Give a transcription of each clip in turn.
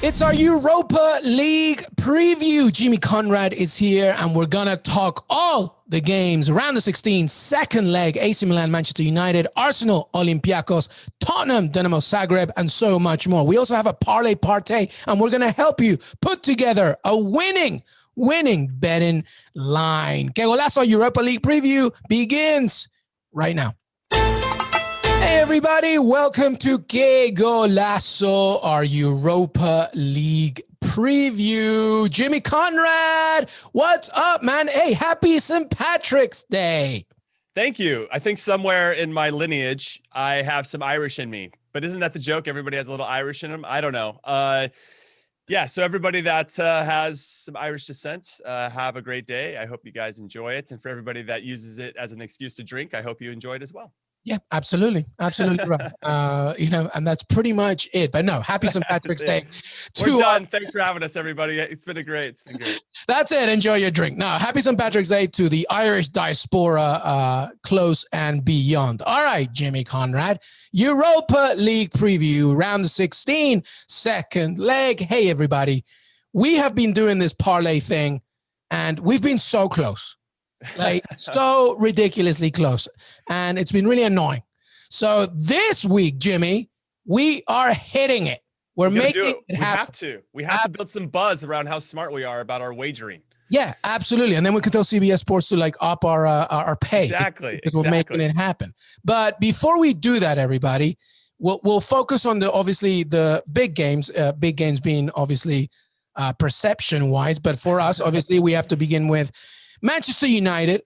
It's our Europa League preview. Jimmy Conrad is here, and we're going to talk all the games. Round of 16, second leg, AC Milan, Manchester United, Arsenal, Olympiacos, Tottenham, Dinamo Zagreb, and so much more. We also have a Parlay Partay, and we're going to help you put together a winning betting line. Qué Golazo Europa League preview begins right now. Hey everybody, welcome to Qué Golazo, our Europa League preview. Jimmy Conrad, what's up, man? Hey, happy St. Patrick's Day. Thank you. I think somewhere in my lineage, I have some Irish in me. But isn't that the joke? Everybody has a little Irish in them? I don't know. Yeah, so everybody that has some Irish descent, have a great day. I hope you guys enjoy it. And for everybody that uses it as an excuse to drink, I hope you enjoy it as well. Yeah, absolutely right. And that's pretty much it. But no, happy St. Patrick's Day. We're done. Thanks for having us, everybody. It's been great. That's it. Enjoy your drink. Now, happy St. Patrick's Day to the Irish diaspora, close and beyond. All right, Jimmy Conrad, Europa League preview, round 16, second leg. Hey, everybody. We have been doing this parlay thing, and we've been so close. Like so ridiculously close, and it's been really annoying. So this week, Jimmy, we are hitting it. We're making it happen. We have to build some buzz around how smart we are about our wagering. Yeah, absolutely. And then we can tell CBS Sports to like up our pay. Exactly. Because we're making it happen. But before we do that, everybody, we'll focus on obviously the big games. Big games being obviously perception wise, but for us, obviously, we have to begin with Manchester United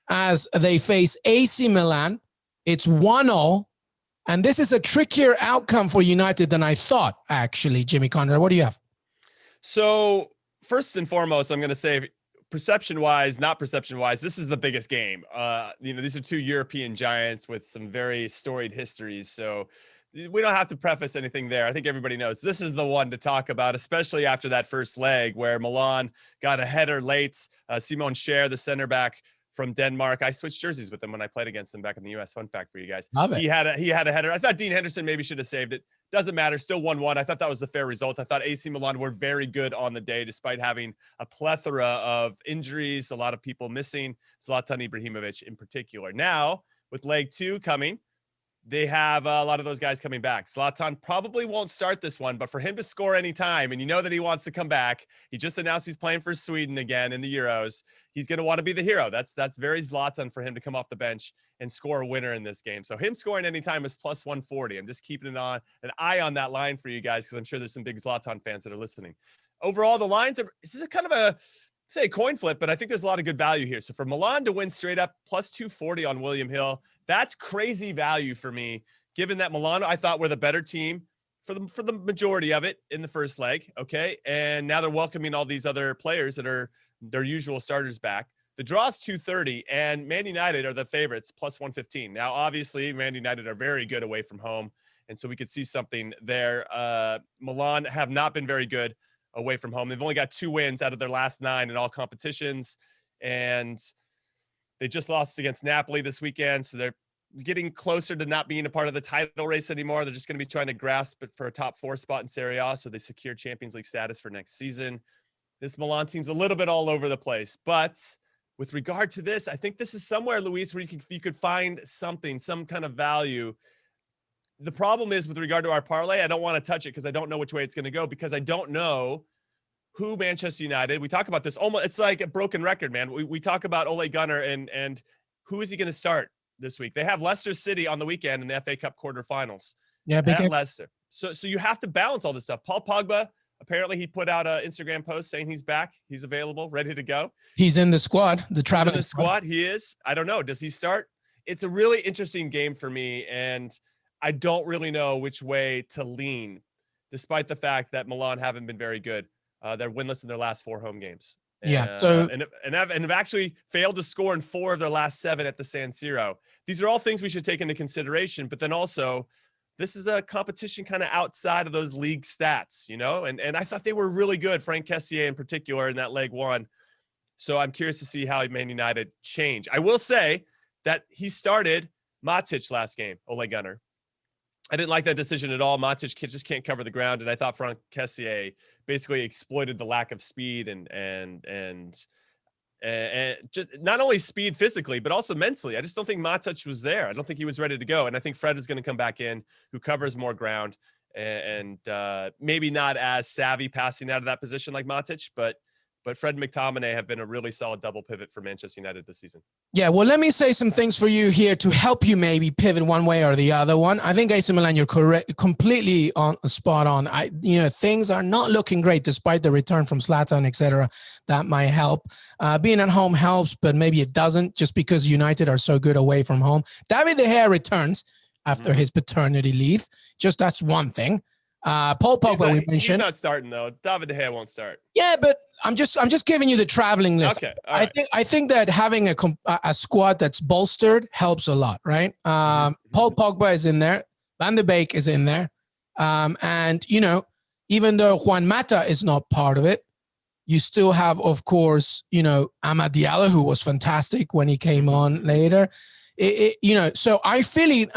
as they face AC Milan. It's 1-0, and this is a trickier outcome for United than I thought, actually. Jimmy Conrad, what do you have? So first and foremost, I'm going to say perception-wise, not perception-wise, this is the biggest game. These are two European giants with some very storied histories, so we don't have to preface anything there. I think everybody knows this is the one to talk about, especially after that first leg where Milan got a header late. Simon Kjær, the center back from Denmark. I switched jerseys with him when I played against him back in the U.S. Fun fact for you guys. Love it. He had a header. I thought Dean Henderson maybe should have saved it. Doesn't matter. Still 1-1. I thought that was the fair result. I thought AC Milan were very good on the day, despite having a plethora of injuries, a lot of people missing, Zlatan Ibrahimovic in particular. Now, with leg 2 coming, they have a lot of those guys coming back. Zlatan probably won't start this one, but for him to score any time, and you know that he wants to come back, he just announced he's playing for Sweden again in the Euros. He's going to want to be the hero. That's very Zlatan for him to come off the bench and score a winner in this game. So him scoring any time is plus 140. I'm just keeping an eye on that line for you guys because I'm sure there's some big Zlatan fans that are listening. Overall, the lines are this is kind of a coin flip, but I think there's a lot of good value here. So for Milan to win straight up plus 240 on William Hill, that's crazy value for me, given that Milan, I thought, were the better team for the majority of it in the first leg. Okay. And now they're welcoming all these other players that are their usual starters back. The draw is 230, and Man United are the favorites, plus 115. Now, obviously, Man United are very good away from home, and so we could see something there. Milan have not been very good away from home. They've only got 2 wins out of their last 9 in all competitions, and they just lost against Napoli this weekend, so they're getting closer to not being a part of the title race anymore. They're just going to be trying to grasp it for a top 4 spot in Serie A, so they secure Champions League status for next season. This Milan team's a little bit all over the place, but with regard to this, I think this is somewhere, Luis, where you could find something, some kind of value. The problem is with regard to our parlay, I don't want to touch it because I don't know which way it's going to go, because I don't know who Manchester United, we talk about this almost, it's like a broken record, man. We talk about Ole Gunnar and who is he going to start this week? They have Leicester City on the weekend in the FA Cup quarterfinals. Yeah, big game. Leicester. So you have to balance all this stuff. Paul Pogba, apparently he put out an Instagram post saying he's back. He's available, ready to go. He's in the squad, the traveling squad. He is. I don't know. Does he start? It's a really interesting game for me, and I don't really know which way to lean, despite the fact that Milan haven't been very good. They're winless in their last 4 home games. Yeah. So and have actually failed to score in 4 of their last 7 at the San Siro. These are all things we should take into consideration. But then also, this is a competition kind of outside of those league stats, you know. And I thought they were really good, Frank Kessié in particular, in that leg 1. So I'm curious to see how Man United change. I will say that he started Matic last game, Ole Gunnar. I didn't like that decision at all. Matic just can't cover the ground, and I thought Franck Kessié basically exploited the lack of speed and just not only speed physically, but also mentally. I just don't think Matic was there. I don't think he was ready to go. And I think Fred is going to come back in, who covers more ground and maybe not as savvy passing out of that position like Matic, but Fred and McTominay have been a really solid double pivot for Manchester United this season. Yeah, well, let me say some things for you here to help you maybe pivot one way or the other one. I think AC Milan, you're correct, completely on spot on. Things are not looking great despite the return from Zlatan, etc. That might help. Being at home helps, but maybe it doesn't just because United are so good away from home. David De Gea returns after his paternity leave. Just that's one thing. Paul Pogba, we mentioned. He's not starting though. David De Gea won't start. Yeah, but I'm just giving you the traveling list. Okay, right. I think that having a squad that's bolstered helps a lot, right? Paul Pogba is in there, Van de Beek is in there, and even though Juan Mata is not part of it, you still have, of course, Amad Diallo, who was fantastic when he came on later. So I feel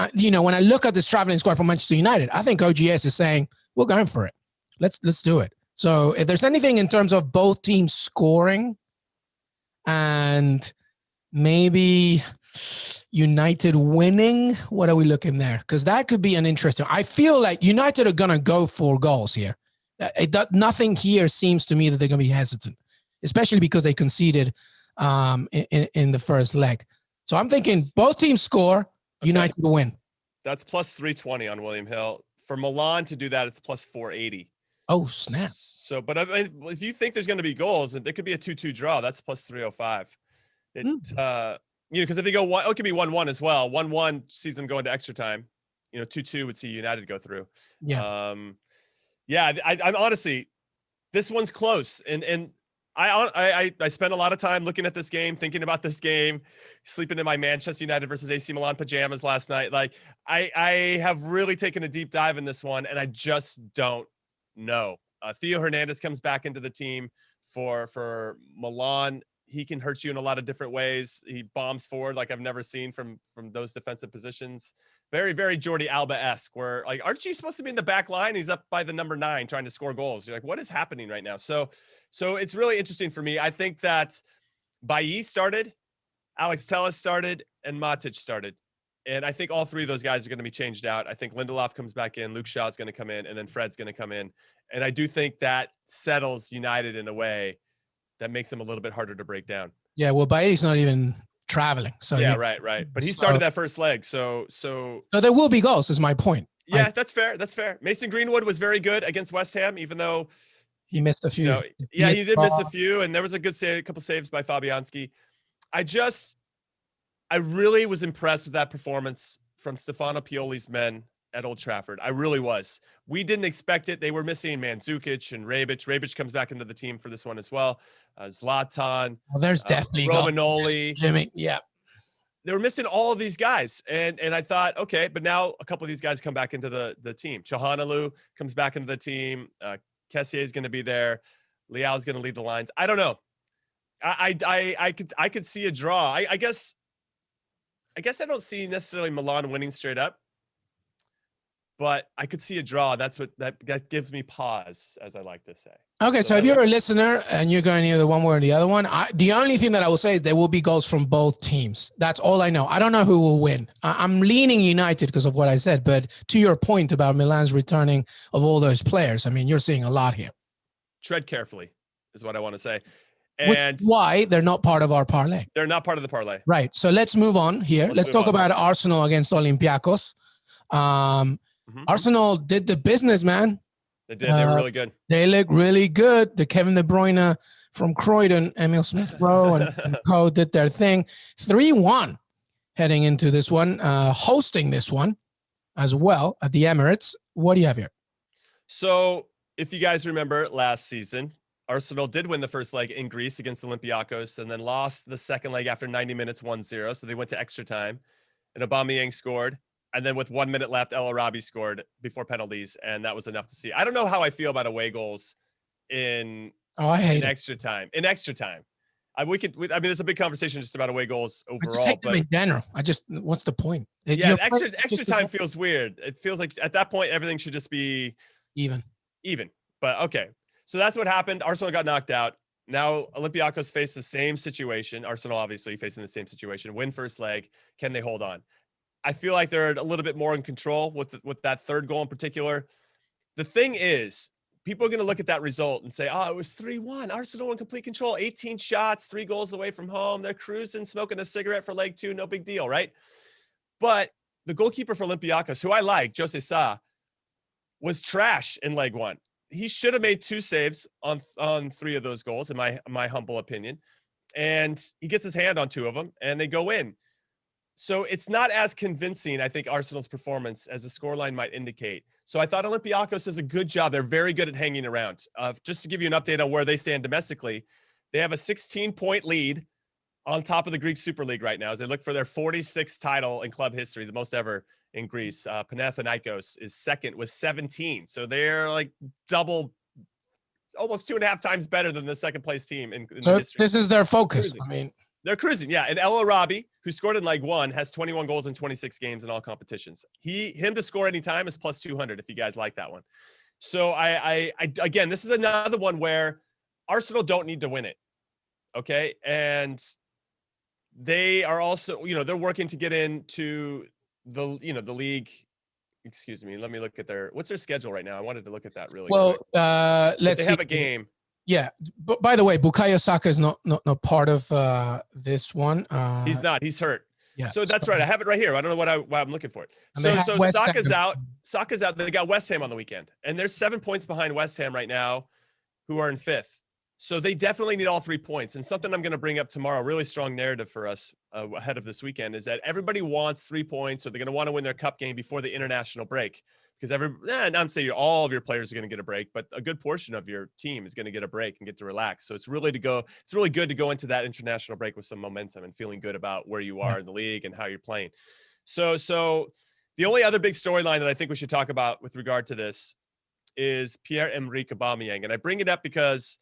when I look at this traveling squad from Manchester United, I think OGS is saying we're going for it. Let's do it. So if there's anything in terms of both teams scoring and maybe United winning, what are we looking there? Because that could be an interesting. I feel like United are going to go for goals here. Nothing here seems to me that they're going to be hesitant, especially because they conceded in the first leg. So I'm thinking both teams score, United will win. That's plus 320 on William Hill. For Milan to do that, it's plus 480. Oh, snap. So, but I mean, if you think there's going to be goals, and it could be a 2-2 draw, that's plus 305. Because if they go one, it could be 1-1 as well. 1-1 sees them go into extra time. 2-2 would see United go through. Yeah. I'm honestly, this one's close, and I spent a lot of time looking at this game, thinking about this game, sleeping in my Manchester United versus AC Milan pajamas last night. Like I have really taken a deep dive in this one, and I just don't know. Theo Hernandez comes back into the team for Milan. He can hurt you in a lot of different ways. He bombs forward like I've never seen from those defensive positions. Very, very Jordi Alba-esque, where like, aren't you supposed to be in the back line? He's up by the number 9 trying to score goals. You're like, what is happening right now? So it's really interesting for me. I think that Bailly started, Alex Telles started, and Matic started. And I think all three of those guys are going to be changed out. I think Lindelof comes back in, Luke Shaw is going to come in, and then Fred's going to come in. And I do think that settles United in a way that makes them a little bit harder to break down. Yeah, well, Bailly's not even traveling. So yeah, right. But he started that first leg. So there will be goals, is my point. Yeah, that's fair. That's fair. Mason Greenwood was very good against West Ham, even though he missed a few. He did miss a few, and there was a good save, a couple saves by Fabianski. I really was impressed with that performance from Stefano Pioli's men at Old Trafford. I really was. We didn't expect it. They were missing Mandzukic and Rebic. Rebic comes back into the team for this one as well. Zlatan. Well, there's definitely Romagnoli. Jimmy. Yeah. They were missing all of these guys. And I thought, okay, but now a couple of these guys come back into the team. Çalhanoğlu comes back into the team. Kessié is going to be there. Leao is going to lead the lines. I don't know. I could see a draw. I guess I don't see necessarily Milan winning straight up, but I could see a draw. That's what that gives me pause, as I like to say. Okay, so if you're a listener and you're going either one way or the other one, the only thing that I will say is there will be goals from both teams. That's all I know. I don't know who will win. I'm leaning United because of what I said, but to your point about Milan's returning of all those players, I mean, you're seeing a lot here. Tread carefully is what I want to say. And why they're not part of our parlay. They're not part of the parlay. Right. So let's move on here. Let's talk about Arsenal against Olympiacos. Arsenal did the business, man. They did. They were really good. They look really good. The Kevin De Bruyne from Croydon, Emil Smith-Rowe, and co did their thing. 3-1 heading into this one, hosting this one as well at the Emirates. What do you have here? So if you guys remember last season, Arsenal did win the first leg in Greece against Olympiacos and then lost the second leg after 90 minutes 1-0. So they went to extra time and Aubameyang scored. And then with 1 minute left, El Arabi scored before penalties. And that was enough to see. I don't know how I feel about away goals in extra time. In extra time. I mean, there's a big conversation just about away goals I just overall, hate them but in general. What's the point? yeah, extra time feels weird. It feels like at that point everything should just be even. But okay, so that's what happened. Arsenal got knocked out. Now Olympiacos face the same situation. Arsenal obviously facing the same situation. Win first leg. Can they hold on? I feel like they're a little bit more in control with that third goal in particular. The thing is, people are going to look at that result and say, oh, it was 3-1. Arsenal in complete control, 18 shots, 3 goals away from home. They're cruising, smoking a cigarette for leg 2. No big deal, right? But the goalkeeper for Olympiacos, who I like, Jose Sa, was trash in leg 1. He should have made 2 saves on 3 of those goals, in my humble opinion. And he gets his hand on 2 of them, and they go in. So it's not as convincing, I think, Arsenal's performance as the scoreline might indicate. So I thought Olympiacos does a good job. They're very good at hanging around. Just to give you an update on where they stand domestically, they have a 16-point lead on top of the Greek Super League right now as they look for their 46th title in club history, the most ever in Greece. Panathinaikos is second with 17. So they're like double, almost 2.5 times better than the second place team in the history. This is their focus. I mean, they're cruising, yeah. And El Arabi, who scored in leg 1, has 21 goals in 26 games in all competitions. Him to score any time is plus 200 if you guys like that one. So I again, this is another one where Arsenal don't need to win it, okay? And they are also, they're working to get into the league. Excuse me, let me look at what's their schedule right now. I wanted to look at that really quick. Let's they have a game. Yeah, but by the way, Bukayo Saka is not part of this one. He's not. He's hurt. Yeah. So that's right. I have it right here. I don't know why I'm looking for it. So Saka's out. Saka's out. They got West Ham on the weekend, and they're 7 points behind West Ham right now, who are in 5th. So they definitely need all 3 points. And something I'm going to bring up tomorrow, a really strong narrative for us ahead of this weekend, is that everybody wants 3 points, or they're going to want to win their cup game before the international break. Because I'm saying all of your players are going to get a break, but a good portion of your team is going to get a break and get to relax. So it's really good to go into that international break with some momentum and feeling good about where you are in the league and how you're playing. So the only other big storyline that I think we should talk about with regard to this is Pierre-Emerick Aubameyang. And I bring it up because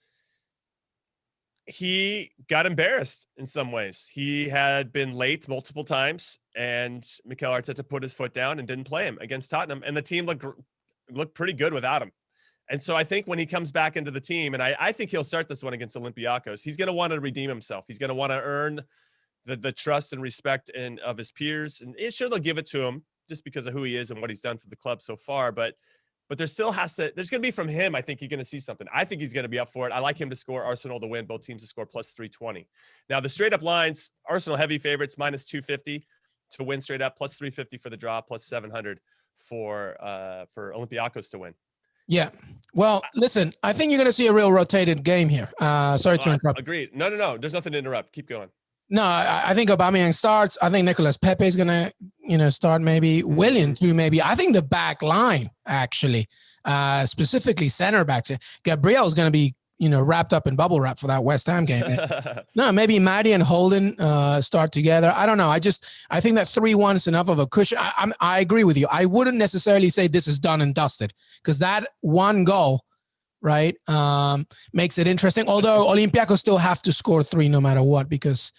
he got embarrassed in some ways. He had been late multiple times, and Mikel Arteta put his foot down and didn't play him against Tottenham, and the team looked pretty good without him. And so I think when he comes back into the team, and I think he'll start this one against Olympiacos, he's going to want to redeem himself. He's going to want to earn the trust and respect of his peers, and sure, they'll give it to him just because of who he is and what he's done for the club so far, but there's going to be from him. I think you're going to see something. I think he's going to be up for it. I like him to score, Arsenal to win, both teams to score plus 320. Now the straight up lines, Arsenal heavy favorites, minus 250 to win straight up, plus 350 for the draw, plus 700 for Olympiacos to win. Yeah. Well, listen, I think you're going to see a real rotated game here. Sorry to interrupt. Agreed. No. There's nothing to interrupt. Keep going. No, I think Aubameyang starts. I think Nicolas Pepe is going to, start maybe. Willian too, maybe. I think the back line, actually, specifically center backs. Gabriel is going to be, wrapped up in bubble wrap for that West Ham game. No, maybe Maddie and Holden start together. I don't know. I think that 3-1 is enough of a cushion. I agree with you. I wouldn't necessarily say this is done and dusted, because that one goal, right, makes it interesting. Although Olympiacos still have to score 3 no matter what, because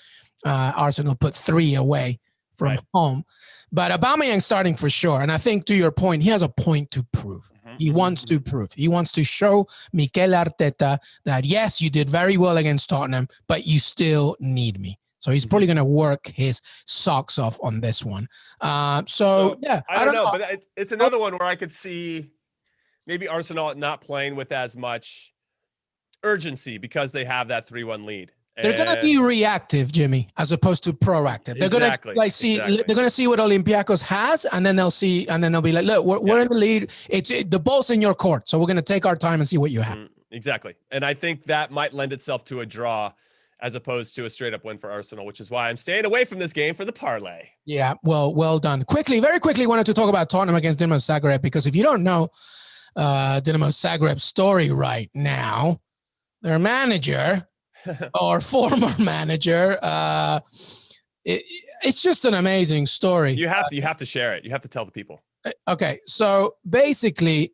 Arsenal put 3 away from home. But Aubameyang starting for sure. And I think, to your point, he has a point to prove. He wants to prove. He wants to show Mikel Arteta that, yes, you did very well against Tottenham, but you still need me. So he's probably going to work his socks off on this one. So yeah. I don't know. But it's another one where I could see maybe Arsenal not playing with as much urgency because they have that 3-1 lead. They're going to be reactive, Jimmy, as opposed to proactive. They're going to they're going to see what Olympiacos has, and then they'll be like, look, we're in the lead. The ball's in your court. So we're going to take our time and see what you have. Exactly. And I think that might lend itself to a draw as opposed to a straight up win for Arsenal, which is why I'm staying away from this game for the parlay. Yeah. Well done. Very quickly, wanted to talk about Tottenham against Dinamo Zagreb, because if you don't know Dinamo Zagreb's story right now, their manager or former manager, it's just an amazing story. You have to share it. You have to tell the people. Okay. So basically,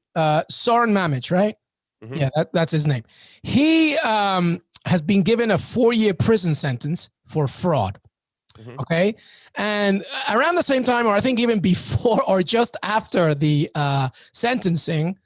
Soren Mamic, right? Mm-hmm. Yeah, that's his name. He has been given a 4-year prison sentence for fraud. Mhm. Okay. And around the same time, or I think even before or just after the sentencing,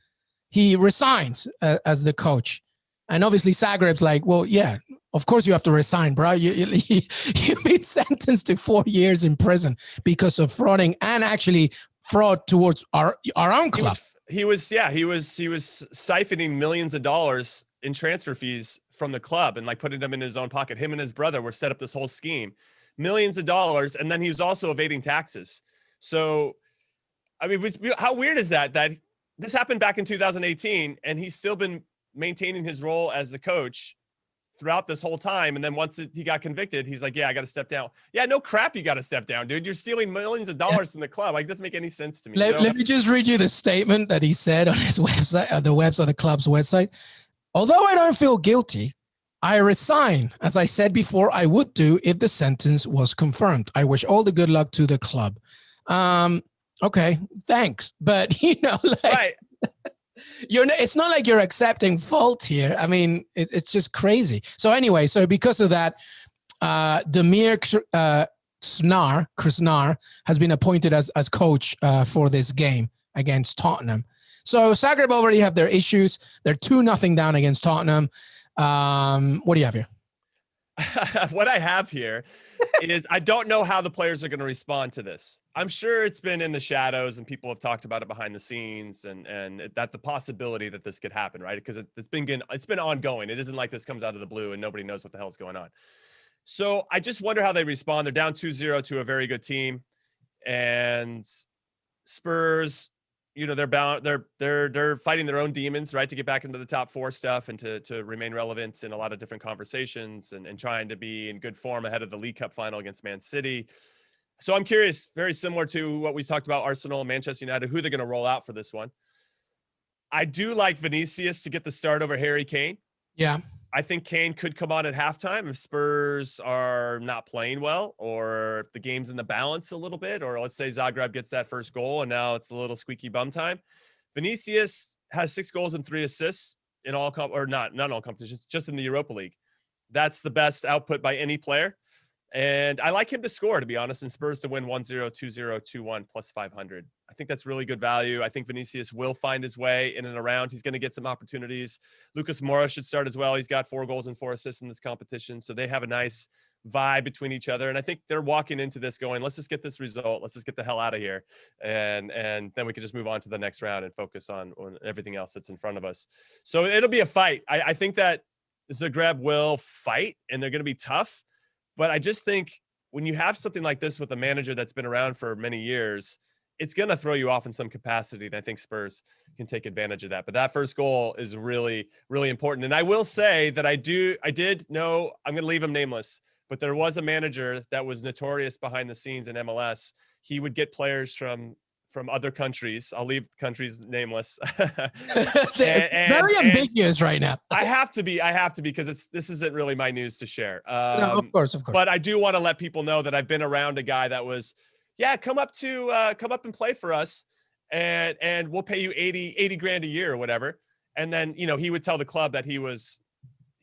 he resigns as the coach. And obviously Zagreb's like, well, yeah, of course you have to resign, bro. You've been sentenced to 4 years in prison because of frauding and actually fraud towards our own club. He was siphoning millions of dollars in transfer fees from the club and like putting them in his own pocket. Him and his brother were set up this whole scheme, millions of dollars. And then he was also evading taxes. So, I mean, how weird is that this happened back in 2018 and he's still been maintaining his role as the coach throughout this whole time. And then once he got convicted, he's like, yeah, I got to step down. Yeah, no crap. You got to step down, dude. You're stealing millions of dollars from the club. Like, doesn't make any sense to me. Let me just read you the statement that he said on his website, the club's website. Although I don't feel guilty, I resign, as I said before I would do if the sentence was confirmed. I wish all the good luck to the club. Okay, thanks. But, like, right. It's not like you're accepting fault here. I mean, it's just crazy. So anyway, because of that, Damir Krasnar has been appointed as coach for this game against Tottenham. So Zagreb already have their issues. They're 2-0 down against Tottenham. What do you have here? What I have here is I don't know how the players are going to respond to this. I'm sure it's been in the shadows and people have talked about it behind the scenes and that the possibility that this could happen, right? Because it's been ongoing. It isn't like this comes out of the blue and nobody knows what the hell's going on. So I just wonder how they respond. They're down 2-0 to a very good team, and Spurs, they're fighting their own demons, right, to get back into the top 4 stuff and to remain relevant in a lot of different conversations and trying to be in good form ahead of the League Cup final against Man City. So I'm curious, very similar to what we talked about Arsenal and Manchester United, who they're going to roll out for this one. I do like Vinicius to get the start over Harry Kane. Yeah. I think Kane could come on at halftime if Spurs are not playing well, or if the game's in the balance a little bit, or let's say Zagreb gets that first goal and now it's a little squeaky bum time. Vinicius has 6 goals and 3 assists in all not all competitions, just in the Europa League. That's the best output by any player. And I like him to score, to be honest, and Spurs to win 1-0, 2-0, 2-1 plus 500. I think that's really good value. I think Vinicius will find his way in and around. He's going to get some opportunities. Lucas Moura should start as well. He's got 4 goals and 4 assists in this competition. So they have a nice vibe between each other. And I think they're walking into this going, let's just get this result. Let's just get the hell out of here. And then we can just move on to the next round and focus on everything else that's in front of us. So it'll be a fight. I think that Zagreb will fight and they're going to be tough. But I just think when you have something like this with a manager that's been around for many years, it's going to throw you off in some capacity. And I think Spurs can take advantage of that. But that first goal is really, really important. And I will say that I did know, I'm going to leave him nameless, but there was a manager that was notorious behind the scenes in MLS. He would get players from other countries. I'll leave countries nameless. Very ambiguous right now. I have to be because this isn't really my news to share. No, of course. But I do want to let people know that I've been around a guy that was, come up and play for us and we'll pay you 80 grand a year or whatever. And then, he would tell the club that he was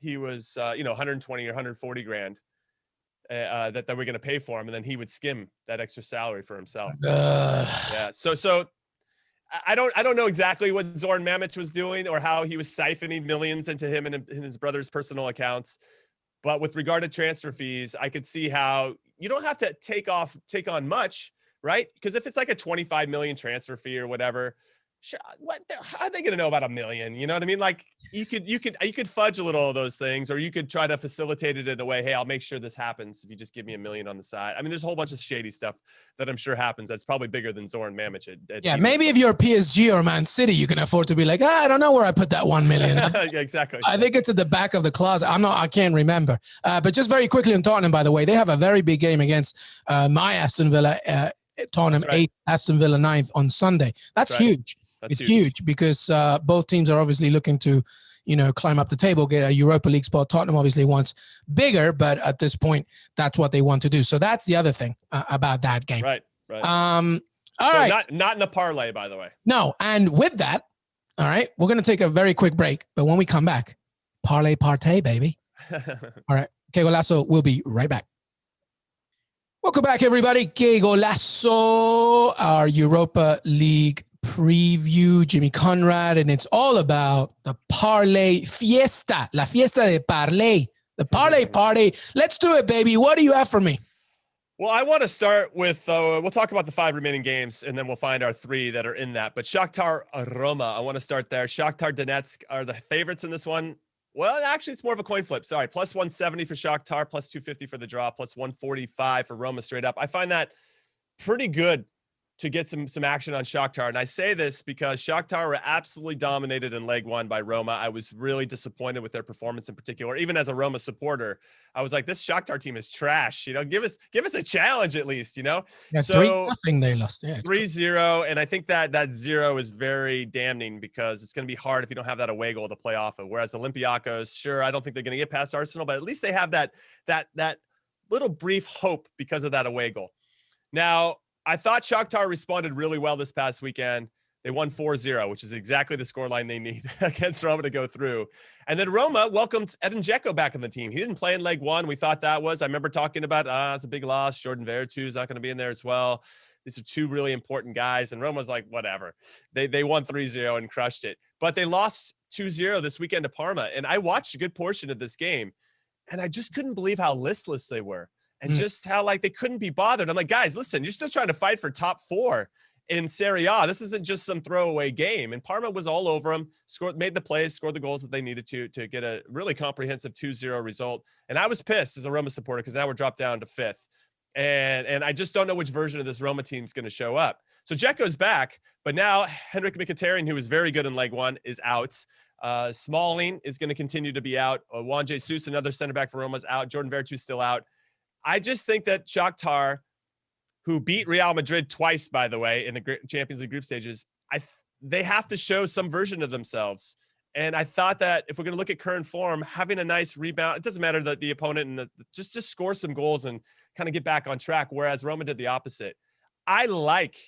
120 or 140 grand. That we're going to pay for him, and then he would skim that extra salary for himself. Yeah. So I don't know exactly what Zoran Mamić was doing or how he was siphoning millions into him and in his brother's personal accounts. But with regard to transfer fees, I could see how you don't have to take on much, right? Because if it's like a 25 million transfer fee or whatever, sure, how are they going to know about $1 million? You know what I mean? Like you could fudge a little of those things, or you could try to facilitate it in a way. Hey, I'll make sure this happens if you just give me $1 million on the side. I mean, there's a whole bunch of shady stuff that I'm sure happens. That's probably bigger than Zoran Mamić. Yeah, maybe if you're PSG or Man City, you can afford to be like, I don't know where I put that $1 million. Yeah, exactly. I think it's at the back of the closet. I can't remember. But just very quickly on Tottenham, by the way, they have a very big game against my Aston Villa. Tottenham 8th, Aston Villa 9th on Sunday. That's huge. It's huge because both teams are obviously looking to, climb up the table, get a Europa League spot. Tottenham obviously wants bigger, but at this point, that's what they want to do. So that's the other thing about that game. Right. All right. Not in the parlay, by the way. No. And with that, all right, we're going to take a very quick break. But when we come back, Parlay Partay, baby. All right. Qué Golazo. We'll be right back. Welcome back, everybody. Qué Golazo, our Europa League preview. Jimmy Conrad, and it's all about the Parlay Fiesta, la fiesta de Parlay, the Parlay Party. Let's do it, baby. What do you have for me? Well, I want to start with, we'll talk about the 5 remaining games, and then we'll find our 3 that are in that. But Shakhtar Roma, I want to start there. Shakhtar Donetsk are the favorites in this one. Well, actually, it's more of a coin flip. Sorry, plus 170 for Shakhtar, plus 250 for the draw, plus 145 for Roma straight up. I find that pretty good to get some action on Shakhtar. And I say this because Shakhtar were absolutely dominated in leg 1 by Roma. I was really disappointed with their performance in particular. Even as a Roma supporter, I was like, this Shakhtar team is trash. You know, give us a challenge at least, you know? Yeah, so 3-0 they lost. Yeah, 3-0. And I think that 0 is very damning because it's going to be hard if you don't have that away goal to play off of. Whereas Olympiacos, sure, I don't think they're going to get past Arsenal, but at least they have that little brief hope because of that away goal. Now, I thought Shakhtar responded really well this past weekend. They won 4-0, which is exactly the scoreline they need against Roma to go through. And then Roma welcomed Edin Dzeko back in the team. He didn't play in leg 1. We thought that was, I remember talking about, it's a big loss. Jordan Veretout is not going to be in there as well. These are 2 really important guys. And Roma's like, whatever. They won 3-0 and crushed it. But they lost 2-0 this weekend to Parma. And I watched a good portion of this game, and I just couldn't believe how listless they were. And just how, like, they couldn't be bothered. I'm like, guys, listen, you're still trying to fight for top 4 in Serie A. This isn't just some throwaway game. And Parma was all over them, made the plays, scored the goals that they needed to get a really comprehensive 2-0 result. And I was pissed as a Roma supporter because now we're dropped down to 5th. And I just don't know which version of this Roma team is going to show up. So Dzeko's back, but now Henrik Mkhitaryan, who was very good in leg 1, is out. Smalling is going to continue to be out. Juan Jesus, another center back for Roma, is out. Jordan Veretout still out. I just think that Shakhtar, who beat Real Madrid twice, by the way, in the Champions League group stages, they have to show some version of themselves. And I thought that if we're going to look at current form, having a nice rebound, it doesn't matter that the opponent and just score some goals and kind of get back on track. Whereas Roma did the opposite. I like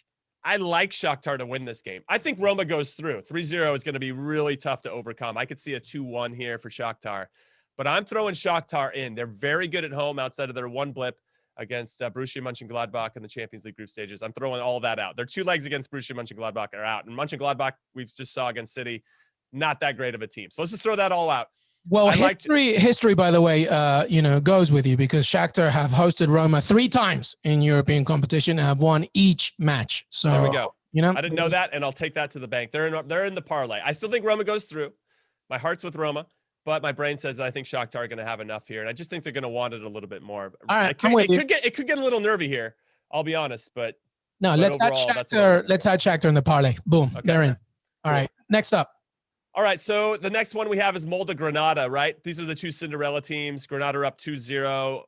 Shakhtar to win this game. I think Roma goes through. 3-0 is going to be really tough to overcome. I could see a 2-1 here for Shakhtar. But I'm throwing Shakhtar in. They're very good at home outside of their 1 blip against Borussia Mönchengladbach in the Champions League group stages. I'm throwing all that out. Their 2 legs against Borussia Mönchengladbach are out. And Mönchengladbach, we've just saw against City, not that great of a team. So let's just throw that all out. Well, history, by the way, goes with you because Shakhtar have hosted Roma 3 times in European competition and have won each match. So there we go. You know, I didn't know that, and I'll take that to the bank. They're in the parlay. I still think Roma goes through. My heart's with Roma. But my brain says that I think Shakhtar are going to have enough here, and I just think they're going to want it a little bit more. All right, it could get a little nervy here. I'll be honest, but let's add Shakhtar in the parlay. Boom, okay. They're in. All right, next up. All right, so the next one we have is Molde Granada, right? These are the 2 Cinderella teams. Granada are up 2-0.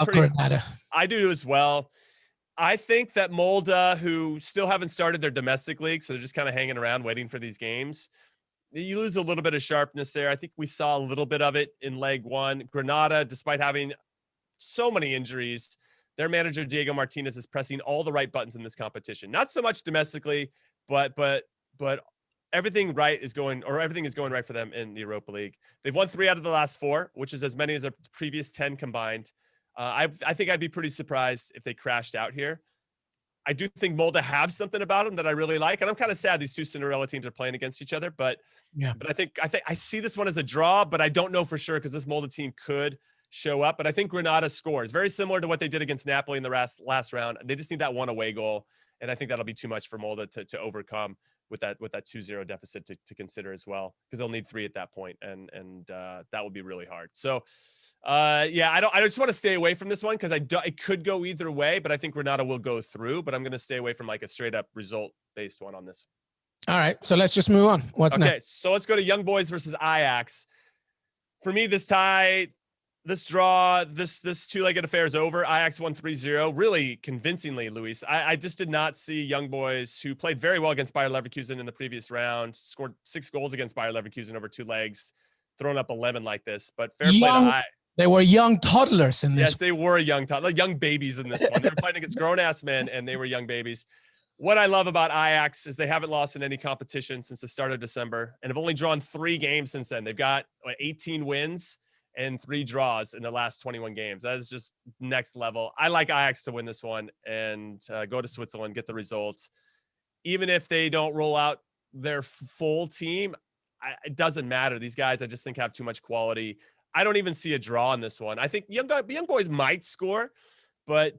Granada. I do as well. I think that Molde, who still haven't started their domestic league, so they're just kind of hanging around waiting for these games. You lose a little bit of sharpness there. I think we saw a little bit of it in leg 1. Granada, despite having so many injuries, their manager, Diego Martinez, is pressing all the right buttons in this competition. Not so much domestically, but everything is going right for them in the Europa League. They've won 3 out of the last 4, which is as many as their previous 10 combined. I think I'd be pretty surprised if they crashed out here. I do think Molde have something about them that I really like, and I'm kind of sad these 2 Cinderella teams are playing against each other. But I think I see this one as a draw, but I don't know for sure because this Molde team could show up. But I think Granada scores very similar to what they did against Napoli in the last round. They just need that 1 away goal, and I think that'll be too much for Molde to overcome with that 2-0 deficit to consider as well, because they'll need 3 at that point, and that will be really hard. So. I just want to stay away from this one because it could go either way, but I think Granada will go through, but I'm going to stay away from like a straight up result based one on this. All right. So let's just move on. What's next? Okay. So let's go to Young Boys versus Ajax. For me, this tie, this draw, this 2-legged affair is over. Ajax won 3-0 really convincingly, Luis. I just did not see Young Boys, who played very well against Bayer Leverkusen in the previous round, scored 6 goals against Bayer Leverkusen over 2 legs, throwing up a lemon like this, but fair play to Ajax. They were young toddlers in this. Yes, they were young babies in this one. They were playing against grown-ass men, and they were young babies. What I love about Ajax is they haven't lost in any competition since the start of December and have only drawn 3 games since then. They've got 18 wins, and 3 draws in the last 21 games. That is just next level. I like Ajax to win this one and go to Switzerland, get the results. Even if they don't roll out their full team, it doesn't matter. These guys, I just think, have too much quality. I don't even see a draw in this one. I think young boys might score, but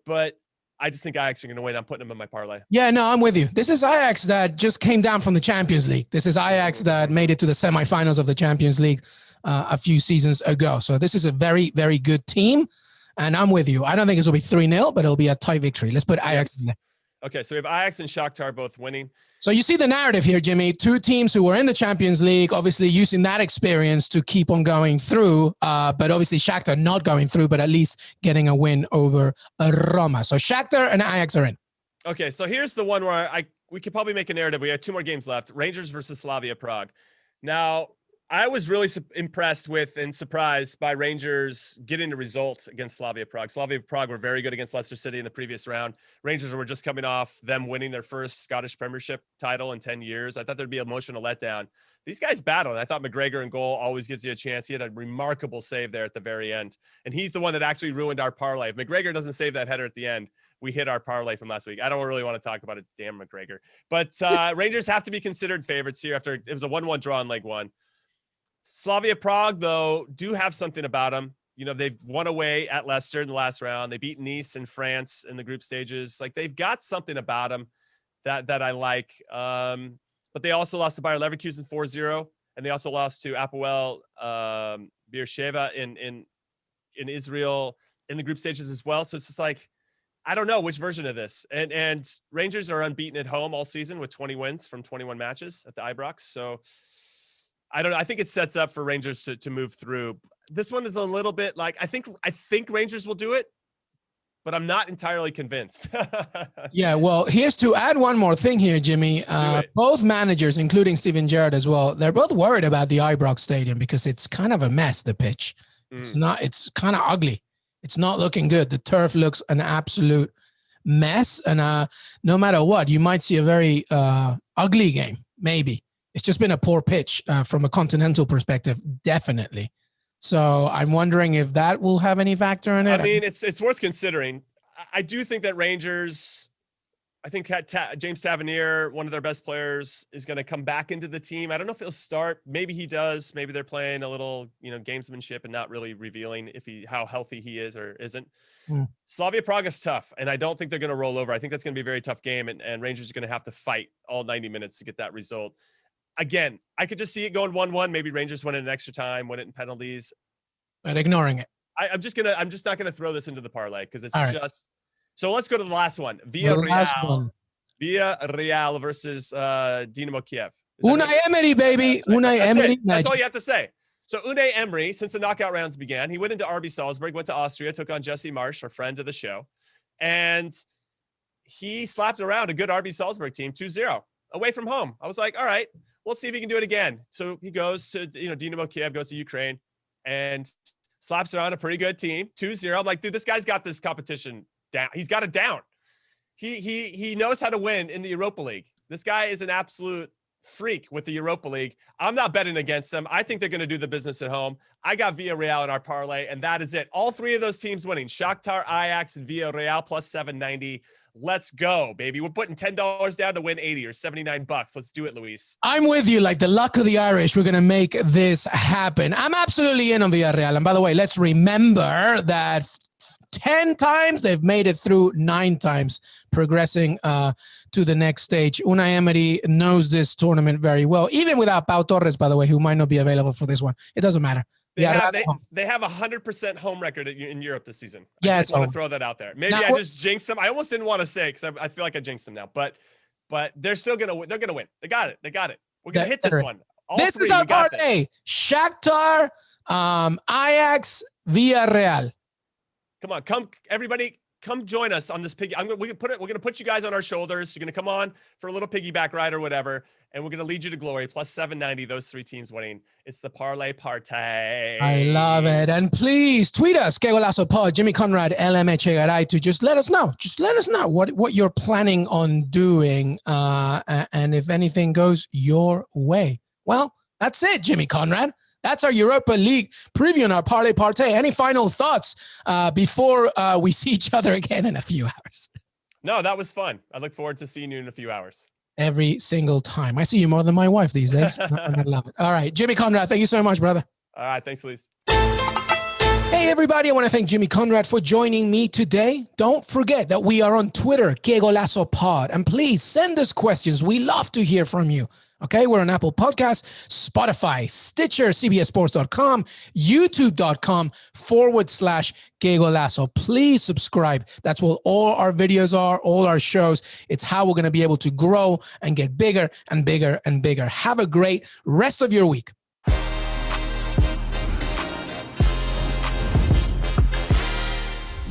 I just think Ajax are going to win. I'm putting them in my parlay. Yeah, no, I'm with you. This is Ajax that just came down from the Champions League. This is Ajax that made it to the semifinals of the Champions League a few seasons ago. So this is a very, very good team. And I'm with you. I don't think it will be 3-0, but it'll be a tight victory. Let's put Ajax in there. Okay, so we have Ajax and Shakhtar both winning. So you see the narrative here, Jimmy. 2 teams who were in the Champions League, obviously using that experience to keep on going through, but obviously Shakhtar not going through, but at least getting a win over Roma. So Shakhtar and Ajax are in. Okay, so here's the one where we could probably make a narrative. We have 2 more games left. Rangers versus Slavia Prague. Now, I was really impressed with and surprised by Rangers getting the result against Slavia Prague. Slavia Prague were very good against Leicester City in the previous round. Rangers were just coming off them winning their first Scottish Premiership title in 10 years. I thought there'd be an emotional letdown. These guys battled. I thought McGregor in goal always gives you a chance. He had a remarkable save there at the very end. And he's the one that actually ruined our parlay. If McGregor doesn't save that header at the end, we hit our parlay from last week. I don't really want to talk about it. Damn McGregor. But Rangers have to be considered favorites here after it was a 1-1 draw in leg 1. Slavia Prague, though, do have something about them. You know, they've won away at Leicester in the last round. They beat Nice in France in the group stages. Like, they've got something about them that I like. But they also lost to Bayer Leverkusen 4-0, and they also lost to Apoel Beersheva in Israel in the group stages as well. So it's just like, I don't know which version of this. And Rangers are unbeaten at home all season with 20 wins from 21 matches at the Ibrox. So I don't know. I think it sets up for Rangers to move through. This one is a little bit like, I think Rangers will do it, but I'm not entirely convinced. Yeah, well, here's to add one more thing here, Jimmy. Both managers, including Steven Gerrard as well, they're both worried about the Ibrox Stadium because it's kind of a mess, the pitch. It's kind of ugly. It's not looking good. The turf looks an absolute mess. And no matter what, you might see a very ugly game, maybe. It's just been a poor pitch from a continental perspective, definitely. So I'm wondering if that will have any factor in it. I mean, it's worth considering. I do think that Rangers, I think James Tavernier, one of their best players, is going to come back into the team. I don't know if he'll start. Maybe he does. Maybe they're playing a little, gamesmanship and not really revealing how healthy he is or isn't. Slavia Prague is tough, and I don't think they're going to roll over. I think that's going to be a very tough game, and Rangers are going to have to fight all 90 minutes to get that result. Again, I could just see it going 1-1. Maybe Rangers win it in extra time, win it in penalties. But ignoring it. I'm just not gonna throw this into the parlay because it's all just right. So let's go to the last one. Villarreal versus Dynamo Kiev. Unai Emery, baby. Unai Emery. That's all you have to say. So Unai Emery, since the knockout rounds began, he went into RB Salzburg, went to Austria, took on Jesse Marsch, our friend of the show, and he slapped around a good RB Salzburg team 2-0 away from home. I was like, all right, we'll see if he can do it again. So he goes to Dynamo Kiev, goes to Ukraine, and slaps around a pretty good team, 2-0. I'm like, dude, this guy's got this competition down. He's got it down. He knows how to win in the Europa League. This guy is an absolute freak with the Europa League. I'm not betting against them. I think they're going to do the business at home. I got Villarreal in our parlay, and that is it. All 3 of those teams winning. Shakhtar, Ajax, and Villarreal plus 790. Let's go, baby. We're putting $10 down to win 80 or $79. Let's do it, Luis. I'm with you. Like the luck of the Irish, we're going to make this happen. I'm absolutely in on Villarreal. And by the way, let's remember that 10 times they've made it through, 9 times progressing to the next stage. Unai Emery knows this tournament very well, even without Pau Torres, by the way, who might not be available for this one. It doesn't matter. They have 100% home record in Europe this season. Yeah, I just want to throw that out there. Maybe I just jinxed them. I almost didn't want to say because I feel like I jinxed them now. But they're still gonna win. They're gonna win. They got it. We're gonna hit this one. This is our parlay. Shakhtar, Ajax, Villarreal. Come everybody. Come join us on this piggy. We're gonna put you guys on our shoulders. You're gonna come on for a little piggyback ride or whatever, and we're gonna lead you to glory. Plus 790. Those 3 teams winning. It's the Parlay Partay. I love it. And please tweet us, Qué Golazo Pod, Jimmy Conrad, LM Echegaray, to just let us know. Just let us know what you're planning on doing, and if anything goes your way. Well, that's it, Jimmy Conrad. That's our Europa League preview and our Parlay Partay. Any final thoughts before we see each other again in a few hours? No, that was fun. I look forward to seeing you in a few hours. Every single time. I see you more than my wife these days. I love it. All right, Jimmy Conrad, thank you so much, brother. All right, thanks, Luis. Hey, everybody. I want to thank Jimmy Conrad for joining me today. Don't forget that we are on Twitter, Qué Golazo Pod. And please send us questions. We love to hear from you. Okay, we're on Apple Podcasts, Spotify, Stitcher, CBSSports.com, YouTube.com/Qué Golazo. Please subscribe. That's what all our videos are, all our shows. It's how we're going to be able to grow and get bigger and bigger and bigger. Have a great rest of your week.